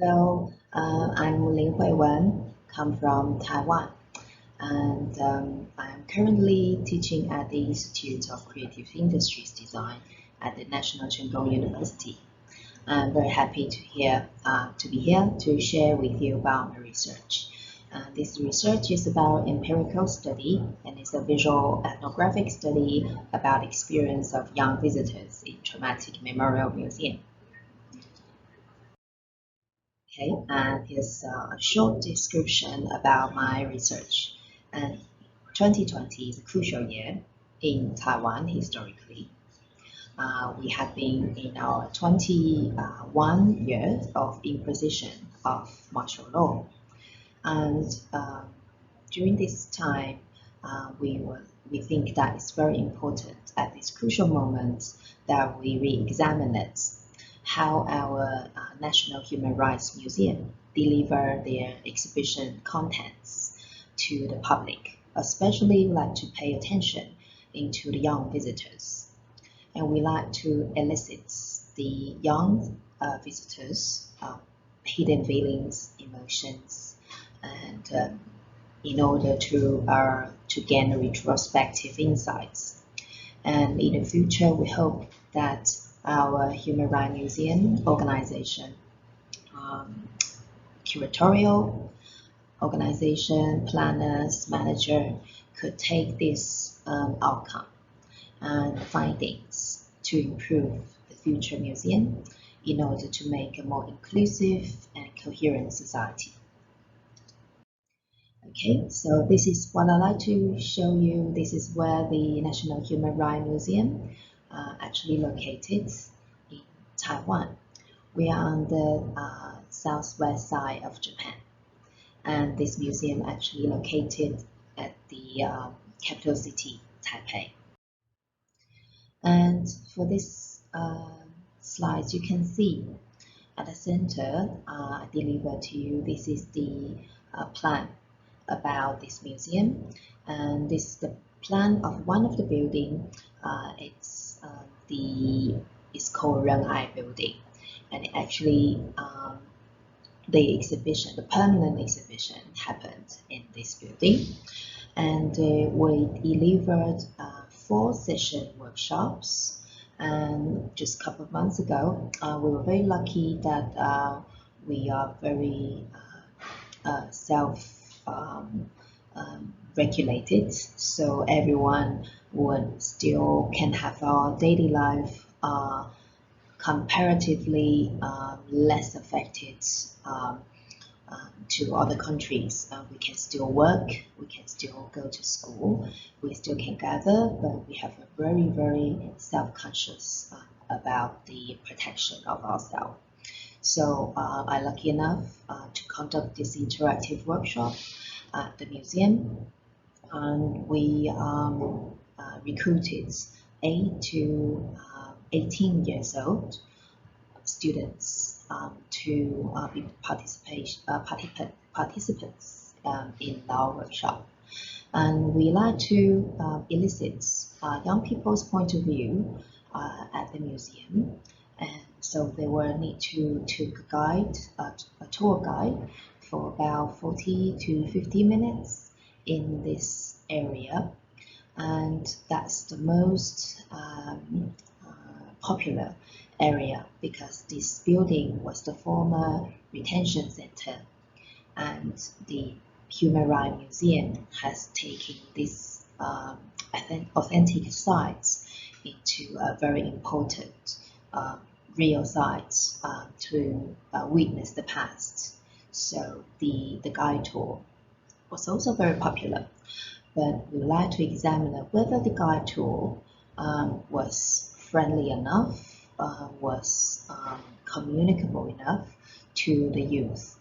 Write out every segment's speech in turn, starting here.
I'm Lin Huiwen, come from Taiwan, and I'm currently teaching at the Institute of Creative Industries Design at the National Cheng Kung University. I'm very happy to be here to share with you about my research. This research is about empirical study and is a visual ethnographic study about experience of young visitors in traumatic memorial museum. Okay, and here's a short description about my research. And 2020 is a crucial year in Taiwan historically. We have been in our 21 years of imposition of martial law. And during this time, we think that it's very important at this crucial moment that we re-examine it, how our National Human Rights Museum deliver their exhibition contents to the public, especially like to pay attention into the young visitors. And we like to elicit the young visitors' hidden feelings, emotions, and in order to gain retrospective insights. And in the future, we hope that our Human Rights Museum organization, curatorial organization, planners, manager could take this outcome and findings to improve the future museum in order to make a more inclusive and coherent society. Okay, so this is what I'd like to show you. This is where the National Human Rights Museum actually located in Taiwan. We are on the southwest side of Japan, and this museum actually located at the capital city, Taipei. And for this slides, you can see at the center, I deliver to you, this is the plan about this museum, and this is the plan of one of the building. It's called Ren Ai Building, and actually the permanent exhibition happened in this building, and we delivered 4 session workshops. And just a couple of months ago, we were very lucky that we are very regulated, so everyone would still can have our daily life comparatively less affected to other countries. We can still work, we can still go to school, we still can gather, but we have a very, very self-conscious about the protection of ourselves. So I'm lucky enough to conduct this interactive workshop at the museum, and we recruited 8 to 18 years old students to be participants in our workshop. And we like to elicit young people's point of view at the museum. And so they will need to guide, a tour guide for about 40 to 50 minutes in this area. And that's the most popular area because this building was the former retention center, and the Human Rights Museum has taken this authentic sites into a very important real sites to witness the past. So the guide tour was also very popular, but we would like to examine whether the guide tour was friendly enough, was communicable enough to the youth.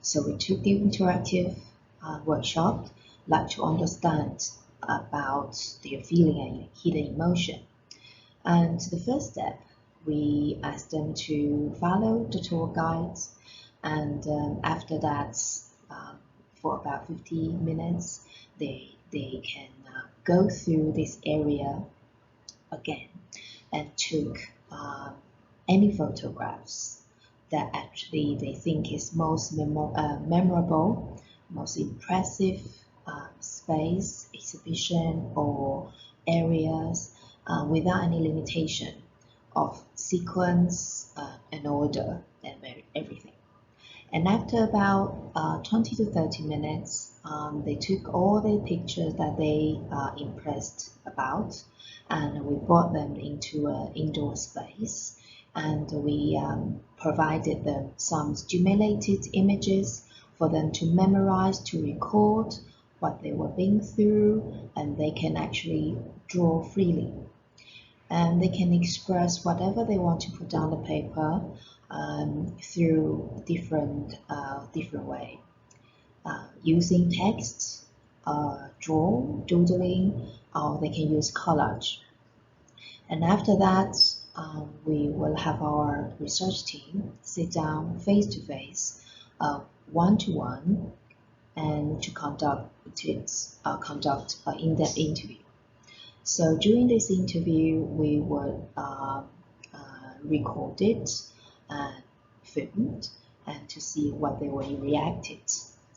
So we took the interactive workshop, like to understand about their feeling and hidden emotion. And the first step, we asked them to follow the tour guides, and after that, for about 50 minutes, they can go through this area again and took any photographs that actually they think is most memorable, most impressive space, exhibition, or areas without any limitation of sequence and order and everything. And after about 20 to 30 minutes, they took all the pictures that they are impressed about, and we brought them into an indoor space, and we provided them some stimulated images for them to memorize, to record what they were being through, and they can actually draw freely. And they can express whatever they want to put down the paper through different way, using text, doodling, or they can use collage. And after that, we will have our research team sit down face to face, one to one, and to conduct an in-depth interview. So during this interview, we would record it and filmed, and to see what they were reacted,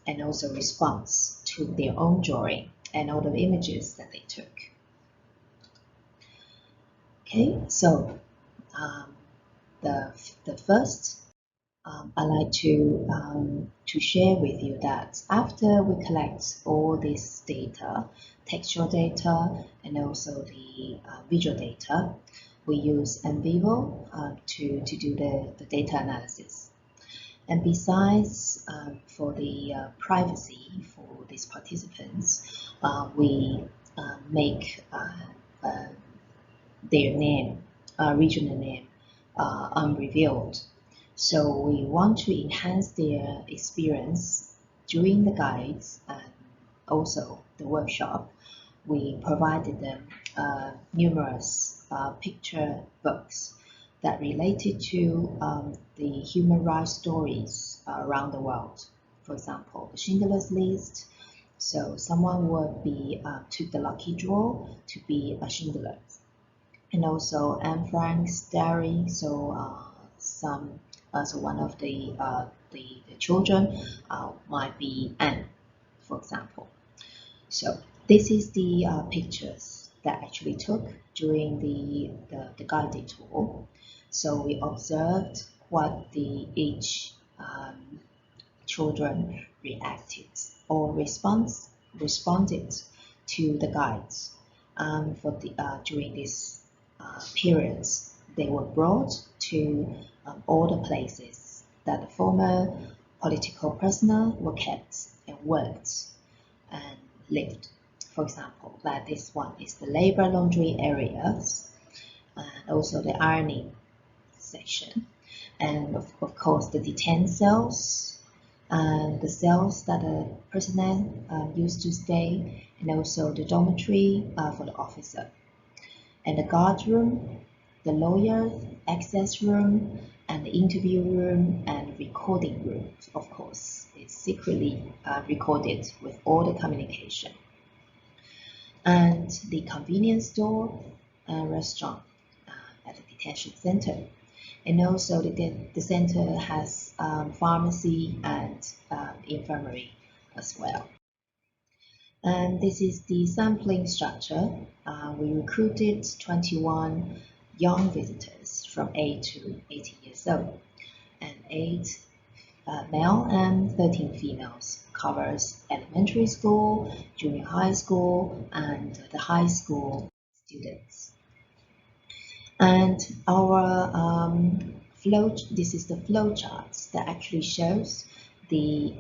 and also response to their own drawing and all the images that they took. Okay, so the first, I'd like to share with you that after we collect all this data, textual data, and also the visual data, we use NVivo to do the data analysis. And besides, for the privacy for these participants, we make their name, regional name, unrevealed. So we want to enhance their experience during the guides and also the workshop. We provided them numerous picture books that related to the human rights stories around the world. For example, the Schindler's List. So someone would be took the lucky draw to be a Schindler, and also Anne Frank's diary. So so one of the children might be Anne, for example. So this is the pictures that actually took during the guided tour. So we observed what each children reacted or responded to the guides during these periods. They were brought to all the places that the former political prisoner were kept and worked and lived. For example, like this one is the labor laundry areas, and also the ironing section, and of course the detention cells, and the cells that the prisoner used to stay, and also the dormitory for the officer, and the guard room, the lawyer access room, and the interview room, and recording room. Of course, it's secretly recorded with all the communication. And the convenience store and restaurant at the detention center. And also the center has pharmacy and infirmary as well. And this is the sampling structure. We recruited 21 young visitors from 8 to 18 years old, and 8 male and 13 females. Covers elementary school, junior high school, and the high school students. And our this is the flow charts that actually shows the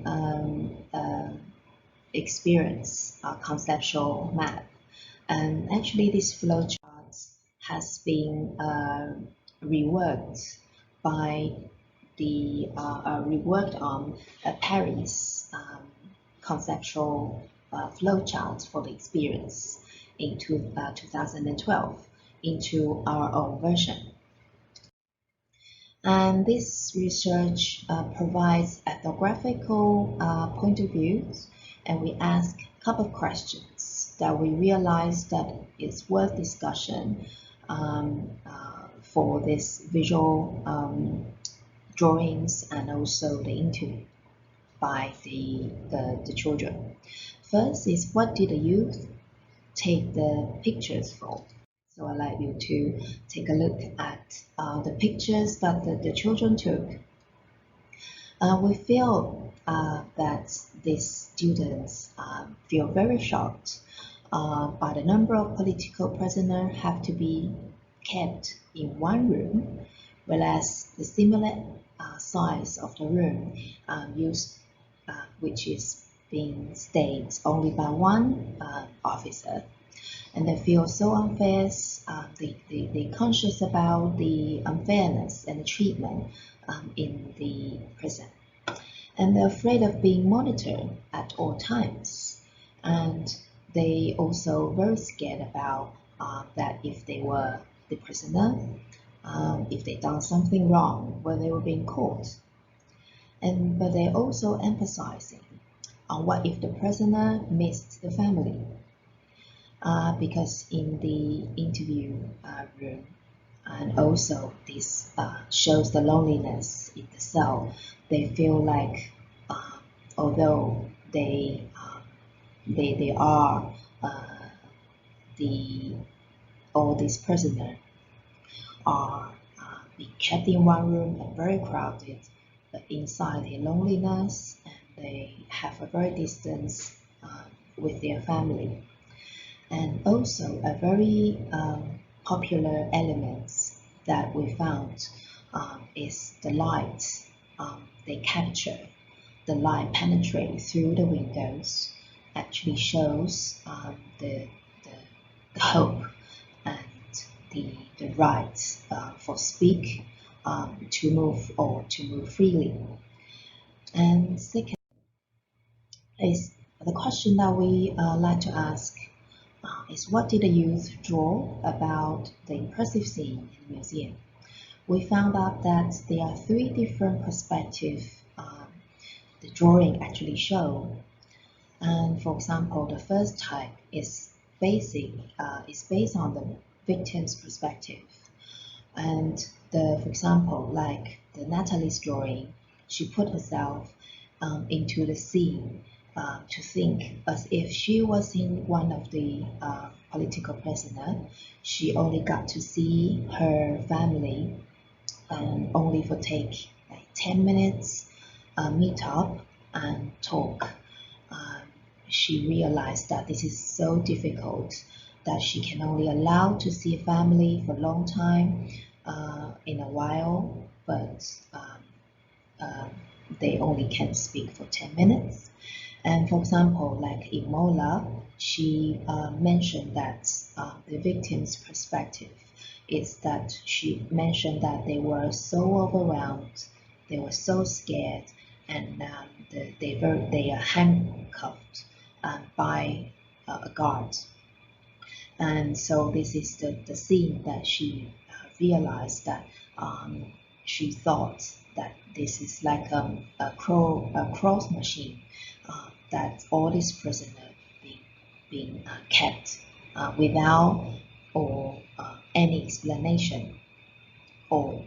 experience conceptual map. And actually this flow chart has been reworked by reworked on Paris conceptual flowchart for the experience in 2012 into our own version. And this research provides ethnographical point of views, and we ask a couple of questions that we realize that it's worth discussion for this visual drawings and also the interview by the children. First is what did the youth take the pictures for? So I'd like you to take a look at the pictures that the children took. We feel that these students feel very shocked by the number of political prisoners have to be kept in one room, whereas the similar size of the room used, which is being stayed only by one officer. And they feel so unfair, they're conscious about the unfairness and the treatment in the prison. And they're afraid of being monitored at all times. And they also very scared about that if they were the prisoner, if they done something wrong, where they were being caught. But they're also emphasizing on what if the prisoner missed the family. Because in the interview room, and also this shows the loneliness in the cell. They feel like although they are all these prisoners are being kept in one room and very crowded, but inside their loneliness and they have a very distance with their family. And also a very popular elements that we found is the light. They capture the light penetrate through the windows, actually shows the hope and the right for speak to move freely. And second is the question that we like to ask is what did the youth draw about the impressive scene in the museum? We found out that there are three different perspectives the drawing actually show. And for example, the first type is based on the victim's perspective. And for example, like the Natalie's drawing, she put herself into the scene to think as if she was in one of the political prisoners. She only got to see her family only for take like 10 minutes meet up and talk. She realized that this is so difficult that she can only allow to see a family for a long time in a while, but they only can speak for 10 minutes. And for example, like in Mola, she mentioned that the victim's perspective is that she mentioned that they were so overwhelmed, they were so scared, and they are handcuffed by a guard. And so this is the scene that she realized that she thought that this is like a cross machine that all these prisoners being kept without or any explanation or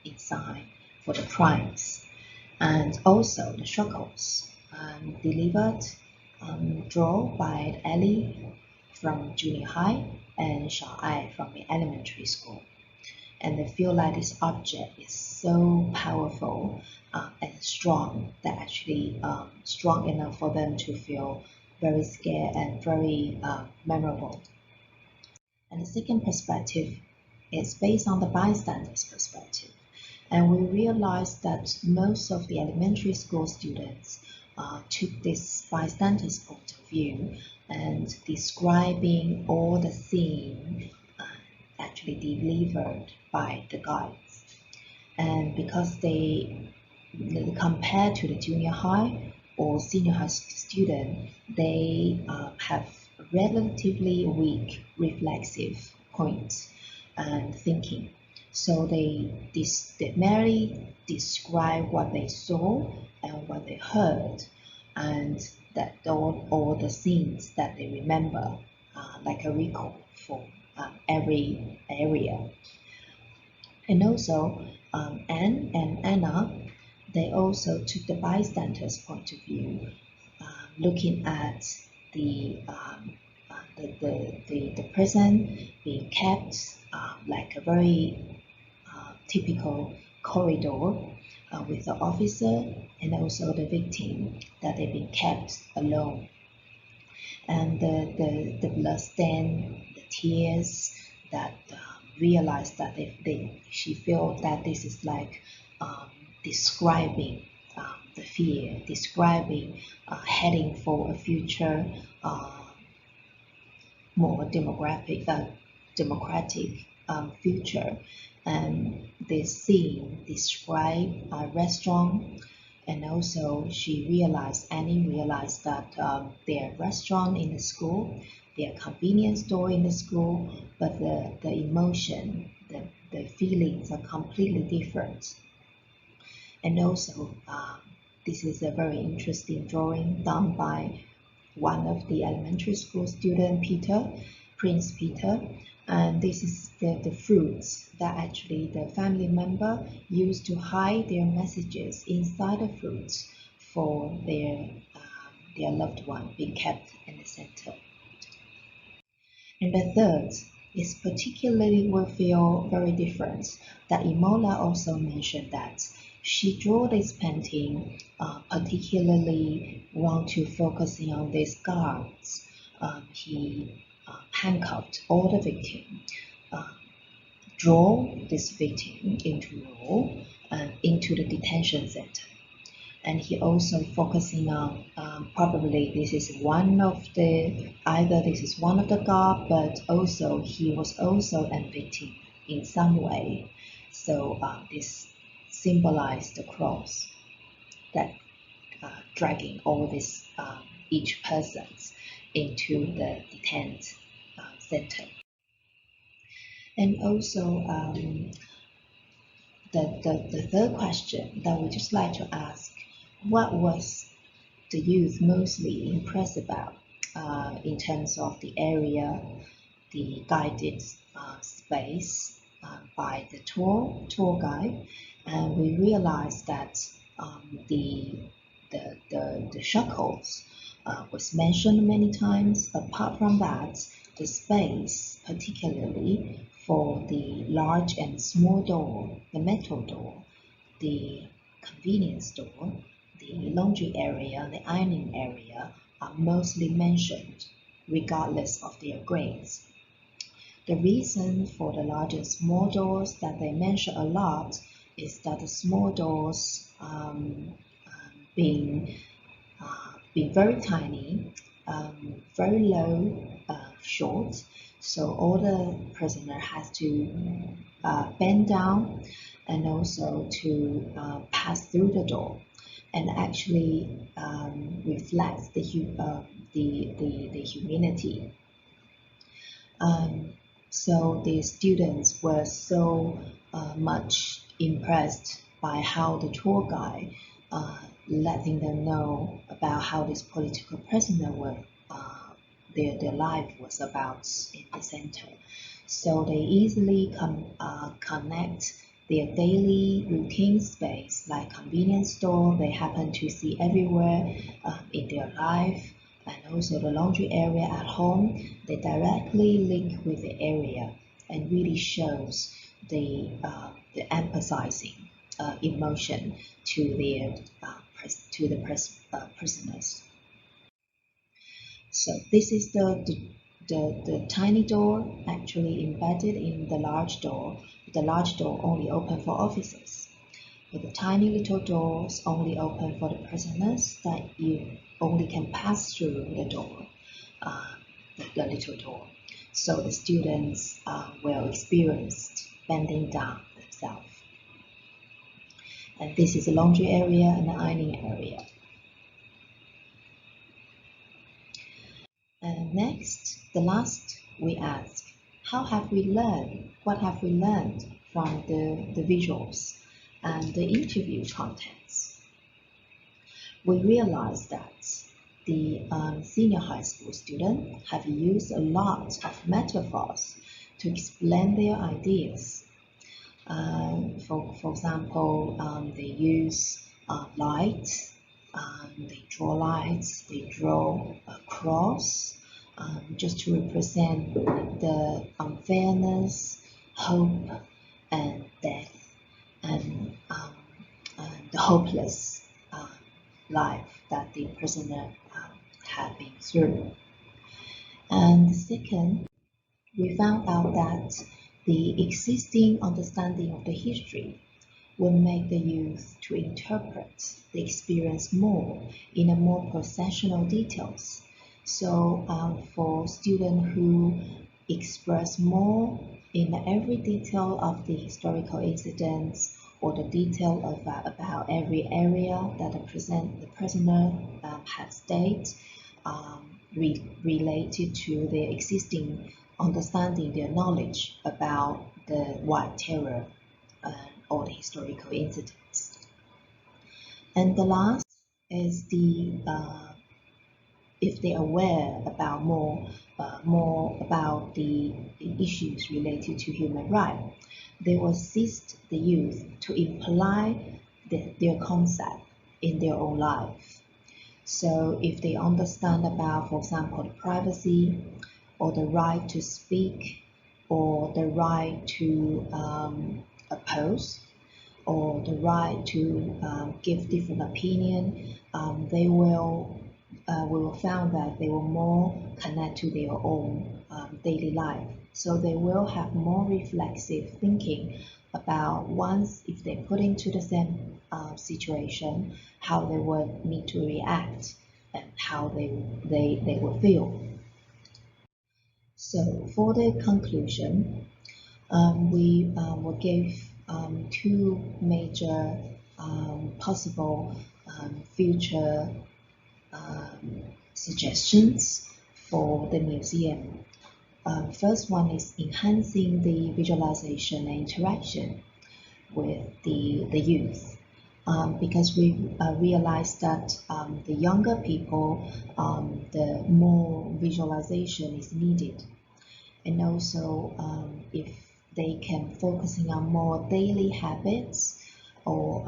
inside for the crimes. And also the shackles delivered drawn by Ellie from junior high and Xiaoai from the elementary school. And they feel like this object is so powerful and strong that actually strong enough for them to feel very scared and very memorable. And the second perspective is based on the bystander's perspective. And we realized that most of the elementary school students took this bystander's point of view and describing all the scene actually delivered by the guides. And because they compared to the junior high or senior high student, they have relatively weak reflexive points and thinking. So they merely describe what they saw and what they heard, and that all the scenes that they remember, like a recall for every area. And also, Anne and Anna, they also took the bystander's point of view, looking at the prison being kept like a very typical corridor with the officer and also the victim, that they've been kept alone. And the blood stain, the tears, that realized that she felt that this is like describing the fear, describing heading for a future more democratic future. And this scene described a restaurant, and also Annie realized that their restaurant in the school, their convenience store in the school, but the emotion, the feelings are completely different. And also, this is a very interesting drawing done by one of the elementary school student, Prince Peter. And this is the fruits that actually the family member used to hide their messages inside the fruits for their loved one being kept in the center. And the third is particularly will feel very different. That Imola also mentioned that she drew this painting particularly want to focusing on these guards. He handcuffed all the victims, draw this victim into role into the detention center. And he also focusing on probably this is one of the guard, but also he was also a victim in some way. So this symbolized the cross that dragging all this each persons into the detent center. And also the third question that we just like to ask, what was the youth mostly impressed about in terms of the area, the guided space by the tour guide? And we realized that the shackles was mentioned many times. Apart from that, the space, particularly for the large and small door, the metal door, the convenience store, the laundry area, the ironing area, are mostly mentioned, regardless of their grades. The reason for the large and small doors that they mention a lot is that the small doors being very tiny, very low, short, so all the prisoner has to bend down and also to pass through the door, and actually reflects the humanity. So the students were so much impressed by how the tour guide letting them know about how this political prisoner were their life was about in the center. So they easily connect their daily routine space, like convenience store they happen to see everywhere in their life, and also the laundry area at home. They directly link with the area and really shows the emphasizing emotion to the prisoners. So this is the tiny door actually embedded in the large door. The large door only open for officers, but the tiny little doors only open for the prisoners, that you only can pass through the door, the little door. So the students will experience bending down themselves. And this is the laundry area and the ironing area. And next, the last, we ask, how have we learned? What have we learned from the visuals and the interview contents? We realized that the senior high school students have used a lot of metaphors to explain their ideas. For example, they use lights, they draw lights, they draw a cross just to represent the unfairness, hope, and death, and the hopeless life that the prisoner had been through. And second, we found out that the existing understanding of the history will make the youth to interpret the experience more in a more processional details. So for students who express more in every detail of the historical incidents or the detail about every area that the prisoner had stayed, related to their existing understanding, their knowledge about the White Terror or the historical incidents. And the last is if they're aware about more about the issues related to human rights, they will assist the youth to imply their concept in their own life. So if they understand about, for example, the privacy or the right to speak or the right to oppose or the right to give different opinion, we will find that they will more connect to their own daily life. So they will have more reflexive thinking about once if they put into the same situation, how they would need to react and how they will feel. So for the conclusion, we will give two major possible future suggestions for the museum. First one is enhancing the visualization and interaction with the youth. Because we realized that the younger people, the more visualization is needed. And also, if they can focusing on more daily habits or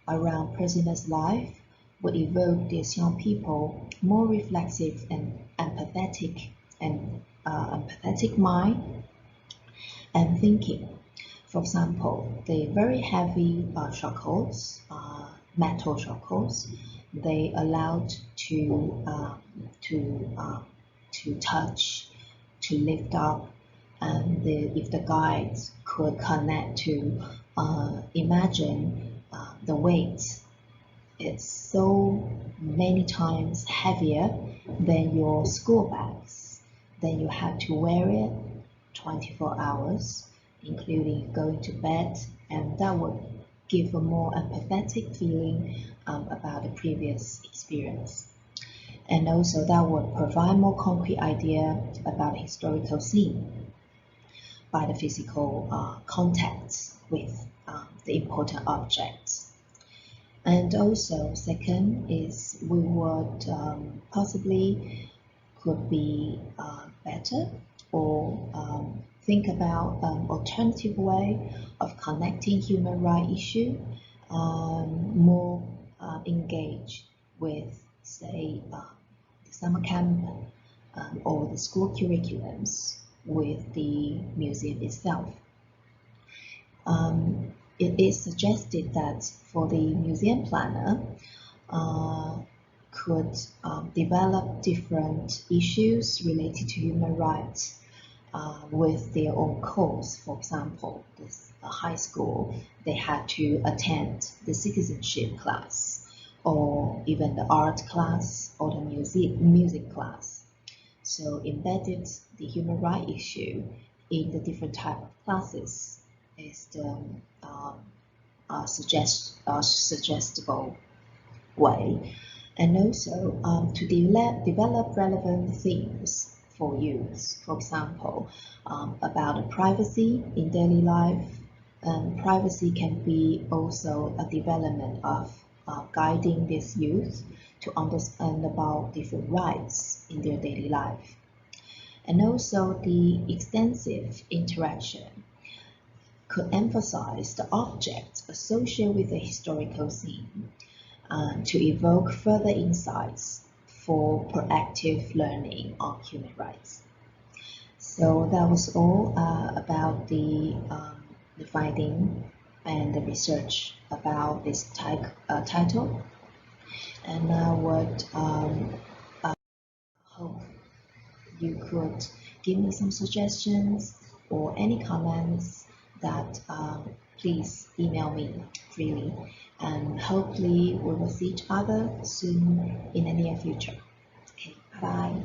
around prisoners' life, would evoke these young people more reflexive and empathetic mind and thinking. For example, the very heavy shackles, metal shackles, they allowed to touch, to lift up, and if the guides could connect to imagine the weight, it's so many times heavier than your school bags. Then you have to wear it 24 hours, including going to bed, and that would give a more empathetic feeling about the previous experience. And also that would provide more concrete idea about the historical scene by the physical contacts with the important objects. And also second is we would possibly could be better or think about alternative way of connecting human rights issue, more engaged with, say, the summer camp or the school curriculums with the museum itself. It is suggested that for the museum planner, could develop different issues related to human rights with their own course. For example, this high school, they had to attend the citizenship class or even the art class or the music class. So embedded the human rights issue in the different type of classes is the suggestible way. And also to develop relevant themes for youth. For example, about privacy in daily life. Privacy can be also a development of guiding this youth to understand about different rights in their daily life. And also the extensive interaction could emphasize the objects associated with the historical scene to evoke further insights for proactive learning on human rights. So that was all about the finding and the research about this title. And I would hope you could give me some suggestions or any comments that please email me freely. And hopefully we will see each other soon in the near future. Okay, bye.